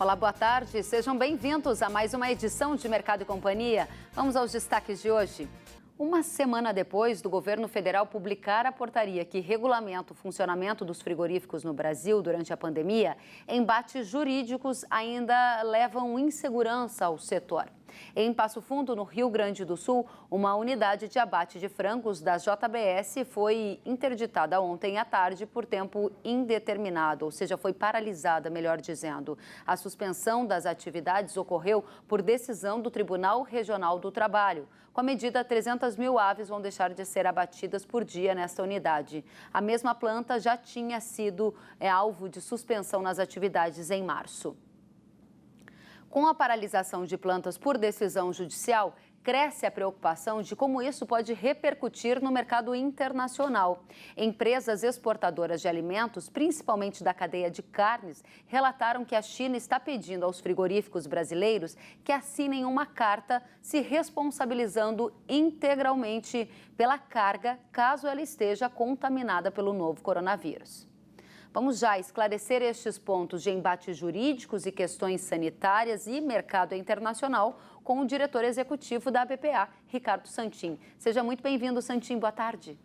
Olá, boa tarde. Sejam bem-vindos a mais uma edição de Mercado e Companhia. Vamos aos destaques de hoje. Uma semana depois do governo federal publicar a portaria que regulamenta o funcionamento dos frigoríficos no Brasil durante a pandemia, embates jurídicos ainda levam insegurança ao setor. Em Passo Fundo, no Rio Grande do Sul, uma unidade de abate de frangos da JBS foi interditada ontem à tarde por tempo indeterminado, ou seja, foi paralisada, melhor dizendo. A suspensão das atividades ocorreu por decisão do Tribunal Regional do Trabalho. Com a medida, 300 mil aves vão deixar de ser abatidas por dia nesta unidade. A mesma planta já tinha sido alvo de suspensão nas atividades em março. Com a paralisação de plantas por decisão judicial, cresce a preocupação de como isso pode repercutir no mercado internacional. Empresas exportadoras de alimentos, principalmente da cadeia de carnes, relataram que a China está pedindo aos frigoríficos brasileiros que assinem uma carta se responsabilizando integralmente pela carga, caso ela esteja contaminada pelo novo coronavírus. Vamos já esclarecer estes pontos de embates jurídicos e questões sanitárias e mercado internacional com o diretor executivo da ABPA, Ricardo Santin. Seja muito bem-vindo, Santin. Boa tarde.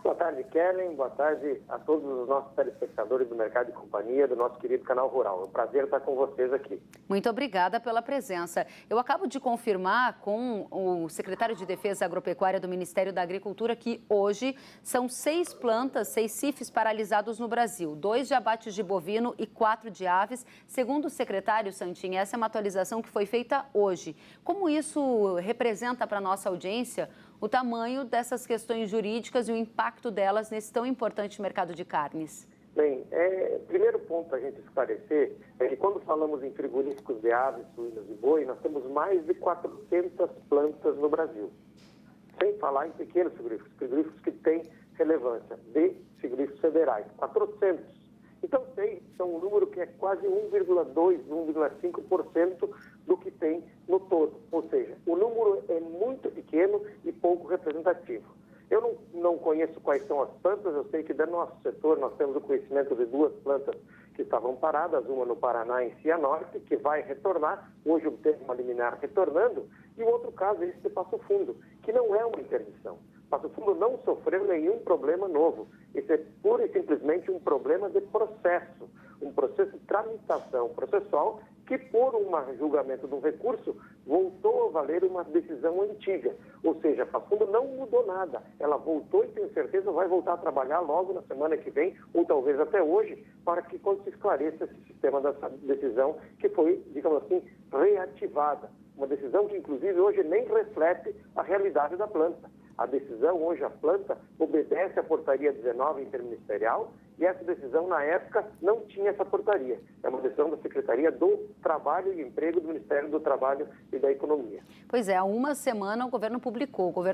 Boa tarde, Kellen. Boa tarde a todos os nossos telespectadores do Mercado e Companhia, do nosso querido canal Rural. É um prazer estar com vocês aqui. Muito obrigada pela presença. Eu acabo de confirmar com o secretário de Defesa Agropecuária do Ministério da Agricultura que hoje são 6 plantas, 6 CIFs paralisados no Brasil, 2 de abates de bovino e 4 de aves. Segundo o secretário Santin, essa é uma atualização que foi feita hoje. Como isso representa para a nossa audiência o tamanho dessas questões jurídicas e o impacto delas nesse tão importante mercado de carnes? Bem, primeiro ponto a gente esclarecer é que quando falamos em frigoríficos de aves, suínos e boi, nós temos mais de 400 plantas no Brasil. Sem falar em pequenos frigoríficos que têm relevância, de frigoríficos federais, 400. Então, 6 são um número que é quase 1,2%, 1,5% do que tem no todo. Ou seja, o número é muito pequeno e pouco representativo. Eu não conheço quais são as plantas, eu sei que do nosso setor nós temos o conhecimento de 2 plantas que estavam paradas, uma no Paraná, em Cianorte, que vai retornar, hoje obteve uma liminar retornando, e o outro caso é esse de Passo Fundo, que não é uma interdição. Passo Fundo não sofreu nenhum problema novo. Isso é pura e simplesmente um problema de processo, um processo de tramitação processual que, por um julgamento de um recurso, voltou a valer uma decisão antiga. Ou seja, a Passo Fundo não mudou nada. Ela voltou e, tenho certeza, vai voltar a trabalhar logo na semana que vem, ou talvez até hoje, para que quando se esclareça esse sistema dessa decisão que foi, digamos assim, reativada. Uma decisão que, inclusive, hoje nem reflete a realidade da planta. A decisão, hoje, a planta obedece à portaria 19 interministerial e essa decisão, na época, não tinha essa portaria. É uma decisão da Secretaria do Trabalho e Emprego do Ministério do Trabalho e da Economia. Pois é, há uma semana o governo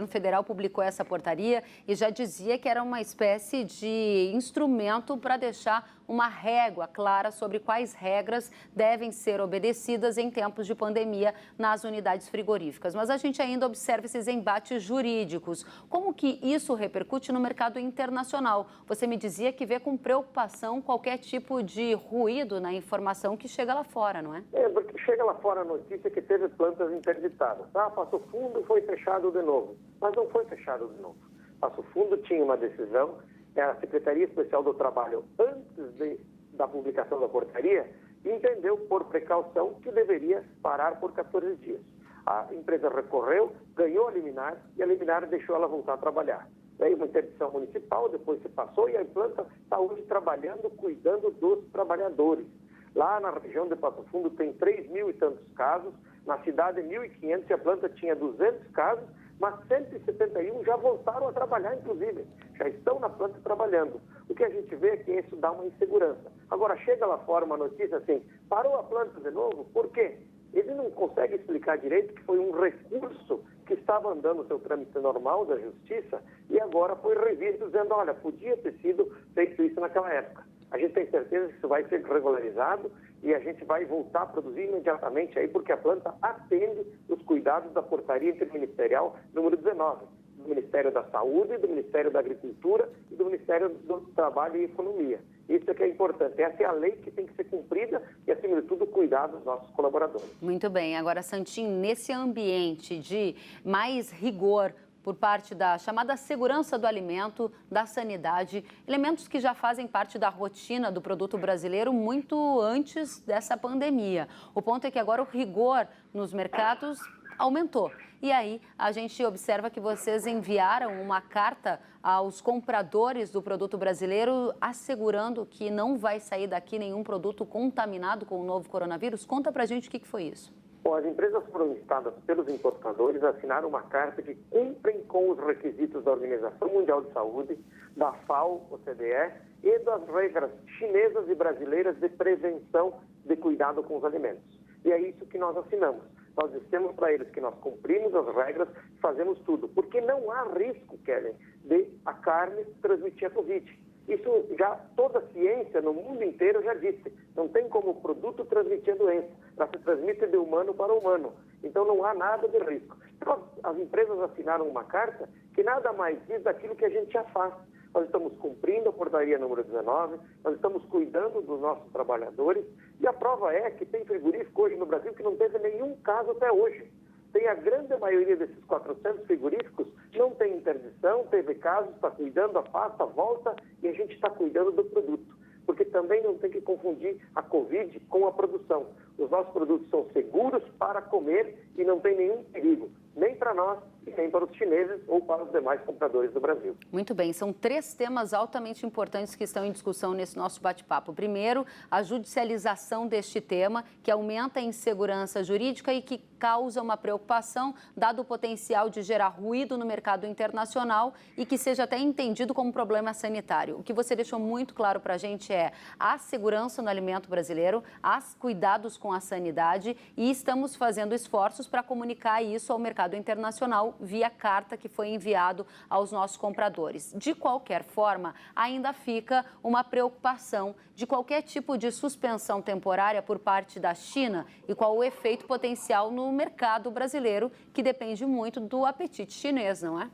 federal publicou essa portaria e já dizia que era uma espécie de instrumento para deixar uma régua clara sobre quais regras devem ser obedecidas em tempos de pandemia nas unidades frigoríficas. Mas a gente ainda observa esses embates jurídicos. Como que isso repercute no mercado internacional? Você me dizia que vê com preocupação qualquer tipo de ruído na informação que chega lá fora, não é? Porque chega lá fora a notícia que teve plantas interditadas. Passo Fundo foi fechado de novo. Mas não foi fechado de novo. Passo Fundo tinha uma decisão, a Secretaria Especial do Trabalho, antes da publicação da portaria, entendeu por precaução que deveria parar por 14 dias. A empresa recorreu, ganhou a liminar e a liminar deixou ela voltar a trabalhar. Veio uma interdição municipal, depois se passou e a planta está hoje trabalhando, cuidando dos trabalhadores. Lá na região de Passo Fundo tem 3.000 e tantos casos, na cidade 1.500 e a planta tinha 200 casos, mas 171 já voltaram a trabalhar, inclusive, já estão na planta trabalhando. O que a gente vê é que isso dá uma insegurança. Agora, chega lá fora uma notícia assim, parou a planta de novo, por quê? Ele não consegue explicar direito que foi um recurso que estava andando o seu trâmite normal da Justiça e agora foi revisto dizendo, olha, podia ter sido feito isso naquela época. A gente tem certeza que isso vai ser regularizado e a gente vai voltar a produzir imediatamente aí, porque a planta atende os cuidados da portaria interministerial número 19, do Ministério da Saúde, do Ministério da Agricultura e do Ministério do Trabalho e Economia. Isso é que é importante. Essa é a lei que tem que ser cumprida e, acima de tudo, cuidar cuidar dos nossos colaboradores. Muito bem. Agora, Santinho, nesse ambiente de mais rigor por parte da chamada segurança do alimento, da sanidade, elementos que já fazem parte da rotina do produto brasileiro muito antes dessa pandemia. O ponto é que agora o rigor nos mercados aumentou. E aí a gente observa que vocês enviaram uma carta aos compradores do produto brasileiro assegurando que não vai sair daqui nenhum produto contaminado com o novo coronavírus. Conta pra gente o que foi isso. Bom, as empresas foram instadas pelos importadores a assinar uma carta que cumprem com os requisitos da Organização Mundial de Saúde, da FAO, OCDE, e das regras chinesas e brasileiras de prevenção de cuidado com os alimentos. E é isso que nós assinamos. Nós dissemos para eles que nós cumprimos as regras, fazemos tudo, porque não há risco, Kellen, de a carne transmitir a Covid. Isso já toda a ciência no mundo inteiro já disse. Não tem como o produto transmitir a doença. Ela se transmite de humano para humano. Então não há nada de risco. Então, as empresas assinaram uma carta que nada mais diz daquilo que a gente já faz. Nós estamos cumprindo a portaria número 19, nós estamos cuidando dos nossos trabalhadores e a prova é que tem frigorífico hoje no Brasil que não teve nenhum caso até hoje. Tem a grande maioria desses 400 frigoríficos, não tem interdição, teve casos, está cuidando, afasta, volta e a gente está cuidando do produto. Porque também não tem que confundir a Covid com a produção. Os nossos produtos são seguros para comer e não tem nenhum perigo, nem para nós e nem para os chineses ou para os demais compradores do Brasil. Muito bem, são 3 temas altamente importantes que estão em discussão nesse nosso bate-papo. Primeiro, a judicialização deste tema, que aumenta a insegurança jurídica e que causa uma preocupação, dado o potencial de gerar ruído no mercado internacional e que seja até entendido como problema sanitário. O que você deixou muito claro para a gente é a segurança no alimento brasileiro, os cuidados com a sanidade e estamos fazendo esforços para comunicar isso ao mercado internacional via carta que foi enviado aos nossos compradores. De qualquer forma, ainda fica uma preocupação de qualquer tipo de suspensão temporária por parte da China e qual o efeito potencial no mercado brasileiro, que depende muito do apetite chinês, não é?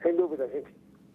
Sem dúvida, a gente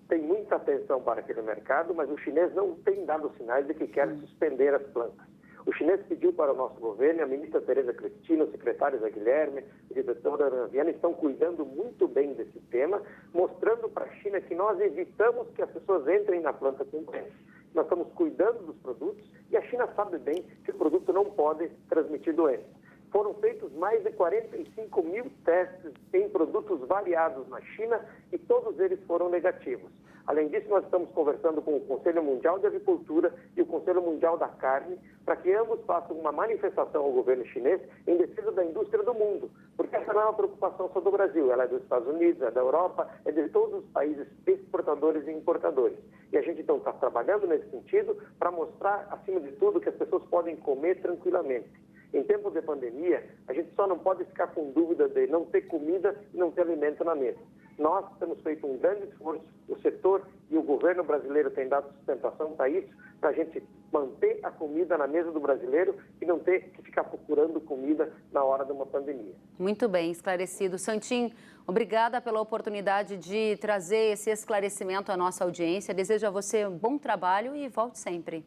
tem muita atenção para aquele mercado, mas o chinês não tem dado sinais de que quer suspender as plantas. O chinês pediu para o nosso governo, a ministra Tereza Cristina, o secretário Zé Guilherme, o diretor Ana Viana estão cuidando muito bem desse tema, mostrando para a China que nós evitamos que as pessoas entrem na planta com doença. Nós estamos cuidando dos produtos e a China sabe bem que o produto não pode transmitir doença. Foram feitos mais de 45 mil testes em produtos variados na China e todos eles foram negativos. Além disso, nós estamos conversando com o Conselho Mundial de Agricultura e o Conselho Mundial da Carne para que ambos façam uma manifestação ao governo chinês em defesa da indústria do mundo. Porque essa não é uma preocupação só do Brasil, ela é dos Estados Unidos, é da Europa, é de todos os países exportadores e importadores. E a gente, então, está trabalhando nesse sentido para mostrar, acima de tudo, que as pessoas podem comer tranquilamente. Em tempos de pandemia, a gente só não pode ficar com dúvida de não ter comida e não ter alimento na mesa. Nós temos feito um grande esforço, o setor e o governo brasileiro têm dado sustentação para isso, para a gente manter a comida na mesa do brasileiro e não ter que ficar procurando comida na hora de uma pandemia. Muito bem, esclarecido. Santinho, obrigada pela oportunidade de trazer esse esclarecimento à nossa audiência. Desejo a você um bom trabalho e volte sempre.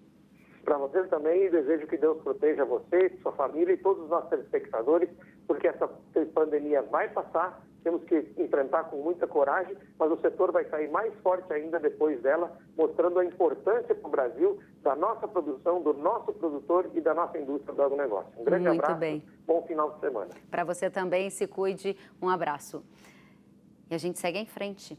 Para você também, desejo que Deus proteja você, sua família e todos os nossos telespectadores, porque essa pandemia vai passar, temos que enfrentar com muita coragem, mas o setor vai sair mais forte ainda depois dela, mostrando a importância para o Brasil da nossa produção, do nosso produtor e da nossa indústria do agronegócio. Um grande abraço, bom final de semana. Para você também, se cuide, um abraço. E a gente segue em frente.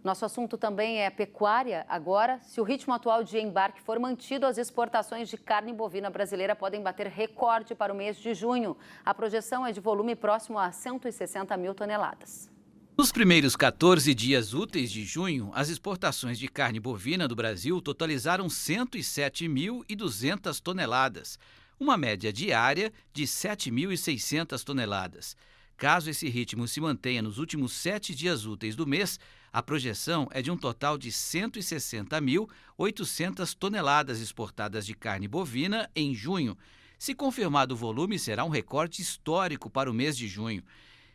Nosso assunto também é pecuária. Agora, se o ritmo atual de embarque for mantido, as exportações de carne bovina brasileira podem bater recorde para o mês de junho. A projeção é de volume próximo a 160 mil toneladas. Nos primeiros 14 dias úteis de junho, as exportações de carne bovina do Brasil totalizaram 107.200 toneladas, uma média diária de 7.600 toneladas. Caso esse ritmo se mantenha nos últimos 7 dias úteis do mês, a projeção é de um total de 160.800 toneladas exportadas de carne bovina em junho. Se confirmado o volume, será um recorde histórico para o mês de junho.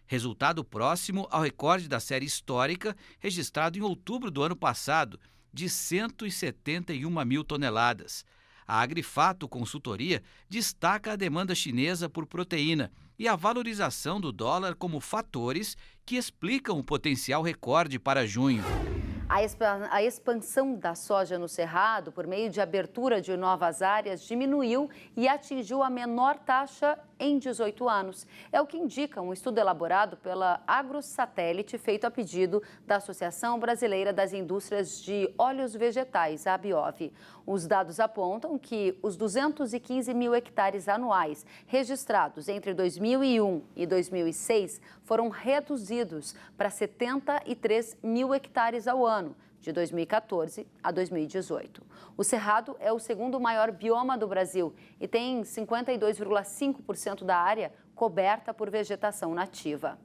Resultado próximo ao recorde da série histórica registrado em outubro do ano passado, de 171 mil toneladas. A Agrifato Consultoria destaca a demanda chinesa por proteína e a valorização do dólar como fatores que explicam o potencial recorde para junho. A expansão da soja no Cerrado, por meio de abertura de novas áreas, diminuiu e atingiu a menor taxa em 18 anos. É o que indica um estudo elaborado pela AgroSatélite, feito a pedido da Associação Brasileira das Indústrias de Óleos Vegetais, a ABIOV. Os dados apontam que os 215 mil hectares anuais registrados entre 2001 e 2006 foram reduzidos para 73 mil hectares ao ano, de 2014 a 2018. O Cerrado é o segundo maior bioma do Brasil e tem 52,5% da área coberta por vegetação nativa.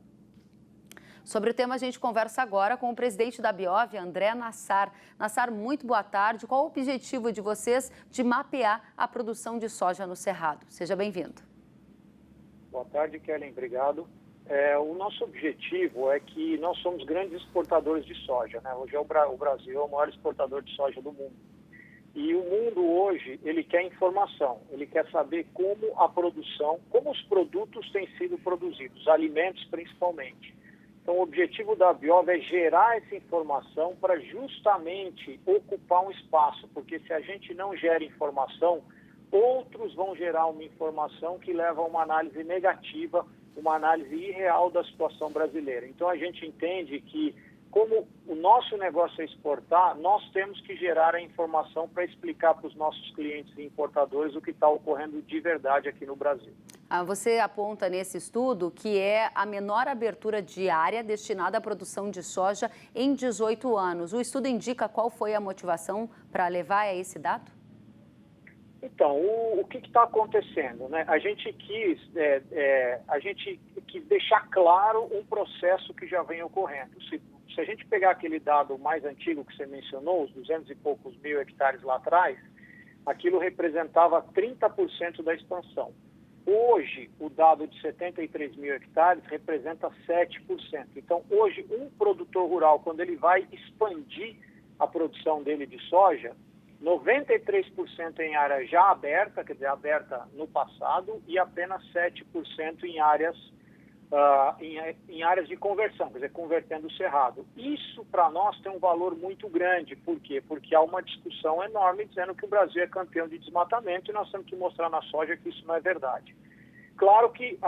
Sobre o tema, a gente conversa agora com o presidente da ABIOV, André Nassar. Nassar, muito boa tarde. Qual o objetivo de vocês de mapear a produção de soja no Cerrado? Seja bem-vindo. Boa tarde, Kellen. Obrigado. O nosso objetivo é que nós somos grandes exportadores de soja, né? Hoje o Brasil é o maior exportador de soja do mundo. E o mundo hoje, ele quer informação, ele quer saber como a produção, como os produtos têm sido produzidos, alimentos principalmente. Então, o objetivo da ABIOV é gerar essa informação para justamente ocupar um espaço, porque se a gente não gera informação, outros vão gerar uma informação que leva a uma análise negativa, uma análise irreal da situação brasileira. Então, a gente entende que, como o nosso negócio é exportar, nós temos que gerar a informação para explicar para os nossos clientes e importadores o que está ocorrendo de verdade aqui no Brasil. Você aponta nesse estudo que é a menor abertura diária destinada à produção de soja em 18 anos. O estudo indica qual foi a motivação para levar a esse dado? Então, o que está acontecendo, né? A gente quis deixar claro um processo que já vem ocorrendo. Se a gente pegar aquele dado mais antigo que você mencionou, os 200 e poucos mil hectares lá atrás, aquilo representava 30% da expansão. Hoje, o dado de 73 mil hectares representa 7%. Então, hoje, um produtor rural, quando ele vai expandir a produção dele de soja, 93% em área já aberta, quer dizer, aberta no passado, e apenas 7% em áreas de conversão, quer dizer, convertendo o cerrado. Isso, para nós, tem um valor muito grande. Por quê? Porque há uma discussão enorme dizendo que o Brasil é campeão de desmatamento e nós temos que mostrar na soja que isso não é verdade. Claro que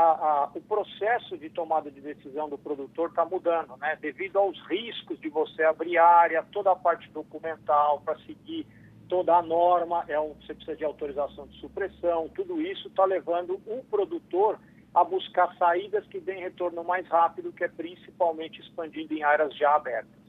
o processo de tomada de decisão do produtor está mudando, né? Devido aos riscos de você abrir área, toda a parte documental para seguir toda a norma, você precisa de autorização de supressão, tudo isso está levando o produtor a buscar saídas que deem retorno mais rápido, que é principalmente expandindo em áreas já abertas.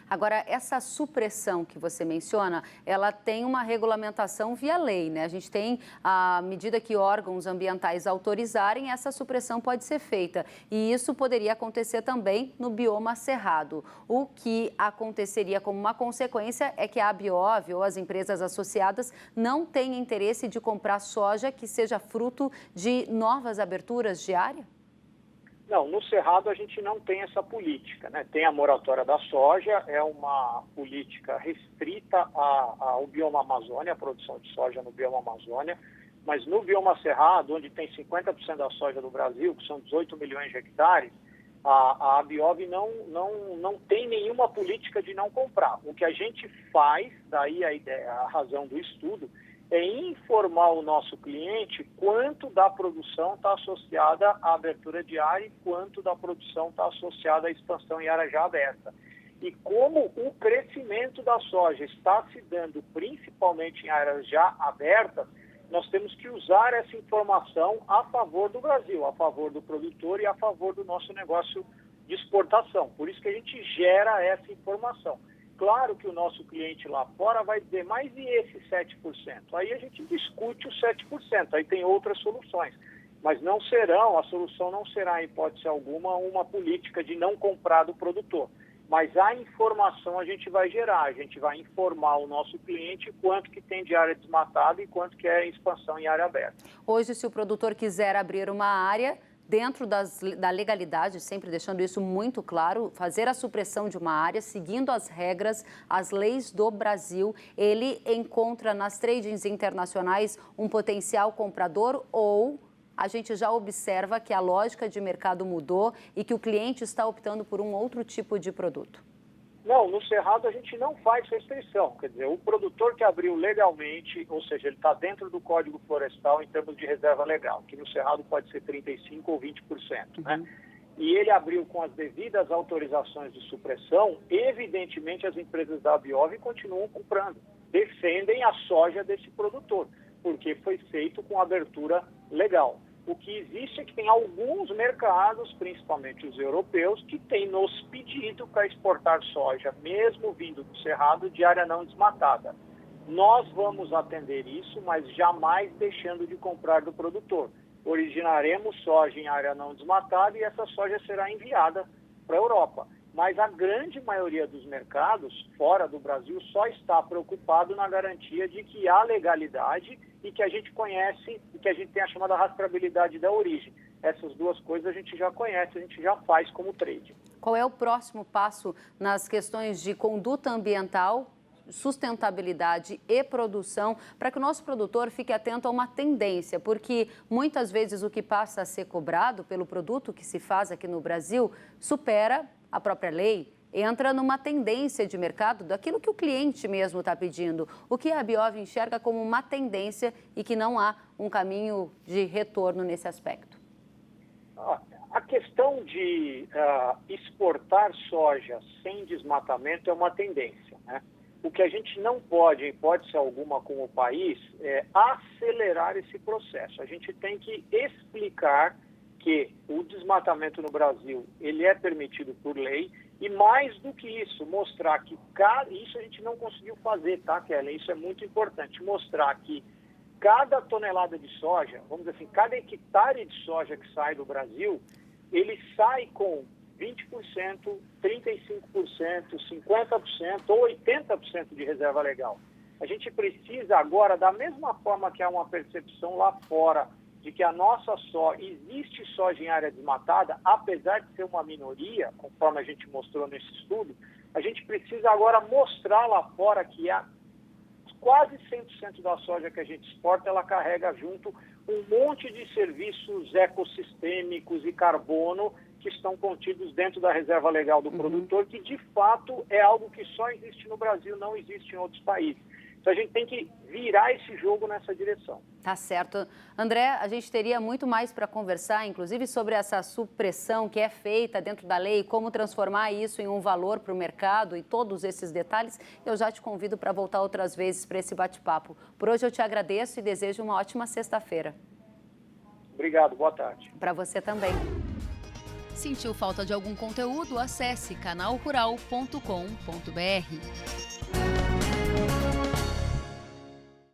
Agora, essa supressão que você menciona, ela tem uma regulamentação via lei, né? A gente tem, à medida que órgãos ambientais autorizarem, essa supressão pode ser feita. E isso poderia acontecer também no bioma cerrado. O que aconteceria como uma consequência é que a ABIOV ou as empresas associadas não têm interesse de comprar soja que seja fruto de novas aberturas de área? Não, no Cerrado a gente não tem essa política, né? Tem a moratória da soja, é uma política restrita ao bioma Amazônia, a produção de soja no bioma Amazônia, mas no bioma Cerrado, onde tem 50% da soja do Brasil, que são 18 milhões de hectares, a ABIOV não tem nenhuma política de não comprar. O que a gente faz, daí a razão do estudo, é informar o nosso cliente quanto da produção está associada à abertura de área e quanto da produção está associada à expansão em área já aberta. E como o crescimento da soja está se dando principalmente em áreas já abertas, nós temos que usar essa informação a favor do Brasil, a favor do produtor e a favor do nosso negócio de exportação. Por isso que a gente gera essa informação. Claro que o nosso cliente lá fora vai dizer, mas e esse 7%? Aí a gente discute os 7%, aí tem outras soluções. Mas a solução não será, em hipótese alguma, uma política de não comprar do produtor. Mas a informação a gente vai gerar, a gente vai informar o nosso cliente quanto que tem de área desmatada e quanto que é expansão em área aberta. Hoje, se o produtor quiser abrir uma área, dentro da legalidade, sempre deixando isso muito claro, fazer a supressão de uma área, seguindo as regras, as leis do Brasil, ele encontra nas tradings internacionais um potencial comprador ou a gente já observa que a lógica de mercado mudou e que o cliente está optando por um outro tipo de produto? Não, no Cerrado a gente não faz restrição, quer dizer, o produtor que abriu legalmente, ou seja, ele está dentro do Código Florestal em termos de reserva legal, que no Cerrado pode ser 35% ou 20%, né? E ele abriu com as devidas autorizações de supressão, evidentemente as empresas da Abiov continuam comprando, defendem a soja desse produtor, porque foi feito com abertura legal. O que existe é que tem alguns mercados, principalmente os europeus, que têm nos pedido para exportar soja, mesmo vindo do Cerrado, de área não desmatada. Nós vamos atender isso, mas jamais deixando de comprar do produtor. Originaremos soja em área não desmatada e essa soja será enviada para a Europa. Mas a grande maioria dos mercados fora do Brasil só está preocupado na garantia de que há legalidade e que a gente conhece e que a gente tem a chamada rastreabilidade da origem. Essas duas coisas a gente já conhece, a gente já faz como trade. Qual é o próximo passo nas questões de conduta ambiental, sustentabilidade e produção, para que o nosso produtor fique atento a uma tendência? Porque muitas vezes o que passa a ser cobrado pelo produto que se faz aqui no Brasil supera a própria lei, entra numa tendência de mercado daquilo que o cliente mesmo está pedindo. O que a Abiov enxerga como uma tendência e que não há um caminho de retorno nesse aspecto? A questão de exportar soja sem desmatamento é uma tendência, né? O que a gente não pode, em hipótese alguma, como país, é acelerar esse processo. A gente tem que explicar que o desmatamento no Brasil ele é permitido por lei e, mais do que isso, mostrar que isso a gente não conseguiu fazer, tá, Kelly? Isso é muito importante, mostrar que cada tonelada de soja, vamos dizer assim, cada hectare de soja que sai do Brasil, ele sai com 20%, 35%, 50% ou 80% de reserva legal. A gente precisa agora, da mesma forma que há uma percepção lá fora de que a nossa existe soja em área desmatada, apesar de ser uma minoria, conforme a gente mostrou nesse estudo, a gente precisa agora mostrar lá fora que quase 100% da soja que a gente exporta, ela carrega junto um monte de serviços ecossistêmicos e carbono que estão contidos dentro da reserva legal do produtor, que de fato é algo que só existe no Brasil, não existe em outros países. Então a gente tem que virar esse jogo nessa direção. Tá certo. André, a gente teria muito mais para conversar, inclusive sobre essa supressão que é feita dentro da lei, como transformar isso em um valor para o mercado e todos esses detalhes. Eu já te convido para voltar outras vezes para esse bate-papo. Por hoje eu te agradeço e desejo uma ótima sexta-feira. Obrigado, boa tarde. Para você também. Sentiu falta de algum conteúdo? Acesse canalrural.com.br.